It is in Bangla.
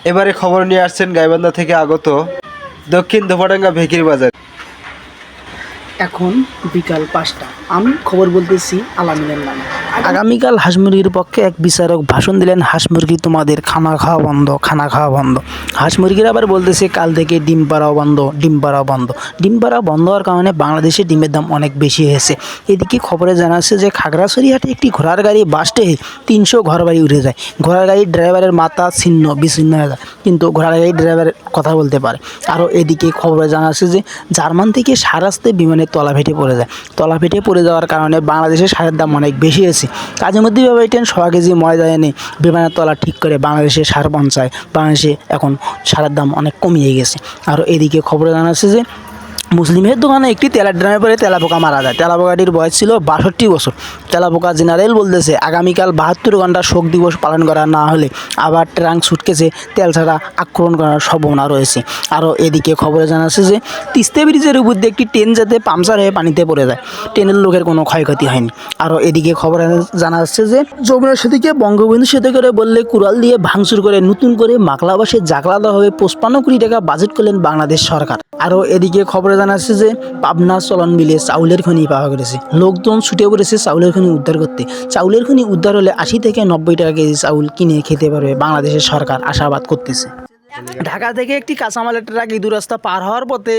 এবারে খবর নিয়ে আসছেন গাইবান্ধা থেকে আগত দক্ষিণ ধোপাডাঙ্গা ভেকির বাজার। এখন বিকাল 5টা। আমি খবর বলতেছি আলামিনের নামে। আগামীকাল হাঁস মুরগির পক্ষে এক বিচারক ভাষণ দিলেন, হাঁস মুরগি তোমাদের খানা খাওয়া বন্ধ, খানা খাওয়া বন্ধ। হাঁস মুরগির আবার বলতেছে কাল থেকে ডিম পাড়াও বন্ধ, ডিম পাড়াও বন্ধ। ডিম পাড়া বন্ধ হওয়ার কারণে বাংলাদেশে ডিমের দাম অনেক বেশি হয়েছে। এদিকে খবরে জানা যাচ্ছে যে খাগড়াছড়ি হাটে একটি ঘোড়ার গাড়ি বাস্টে 300 ঘরবাড়ি উড়ে যায়। ঘোড়ার গাড়ির ড্রাইভারের মাথা ছিন্ন বিচ্ছিন্ন হয়ে যায়, কিন্তু ঘোড়ার গাড়ির ড্রাইভার কথা বলতে পারে। আরও এদিকে খবরে জানা যাচ্ছে যে জার্মান থেকে সার আসতে বিমানের তলা ফেটে পড়ে যায়। তলা ফেটে পড়ে যাওয়ার কারণে বাংলাদেশের সারের দাম অনেক বেশি হয়েছে। কাজীমুদ্দিন ভাইটেন 100 কেজি ময়দা এনে বিমানের তলা ঠিক করে বাংলাদেশে সার পৌঁছায়। বাংলাদেশে এখন সারের দাম অনেক কমিয়ে গেছে। আর এদিকে খবরে জানা যাচ্ছে যে মুসলিমের দোকানে একটি তেলের ড্রামে পরে তেলাপোকা মারা যায়। তেলাপোকাটির বয়স ছিল 62 বছর। তেলাপোকা জেনারেল বলতেছে আগামীকাল 72 ঘন্টা শোক দিবস পালন করা না হলে আবার ট্রাঙ্ক সুটকেসে তেল ছাড়া আক্রমণ করার সম্ভাবনা রয়েছে। আরও এদিকে খবরে জানা যাচ্ছে যে তিস্তা ব্রিজের উপর দিয়ে একটি ট্রেন যাতে পাংচার হয়ে পানিতে পড়ে যায়, ট্রেনের লোকের কোনো ক্ষয়ক্ষতি হয়নি। আরও এদিকে খবরে জানা যাচ্ছে যে যমুনা সেতুকে বঙ্গবন্ধু সেতু করে বললে কুড়াল দিয়ে ভাঙচুর করে নতুন করে মাকলাবাসে জাকলা দেওয়া হবে। 55 কোটি টাকা বাজেট করলেন বাংলাদেশ সরকার। আরও এদিকে খবরে জানা যাচ্ছে যে পাবনা চলন বিলে চাউলের খনি পাওয়া গেছে। লোকজন ছুটে পড়েছে চাউলের খনি উদ্ধার করতে। চাউলের খনি উদ্ধার হলে 80 থেকে 90 টাকা কেজি চাউল কিনে খেতে পারবে বাংলাদেশের সরকার আশাবাদ করতেছে। ঢাকা থেকে একটি কাঁচামালের ট্রাক ইদুর রাস্তা পার হওয়ার পথে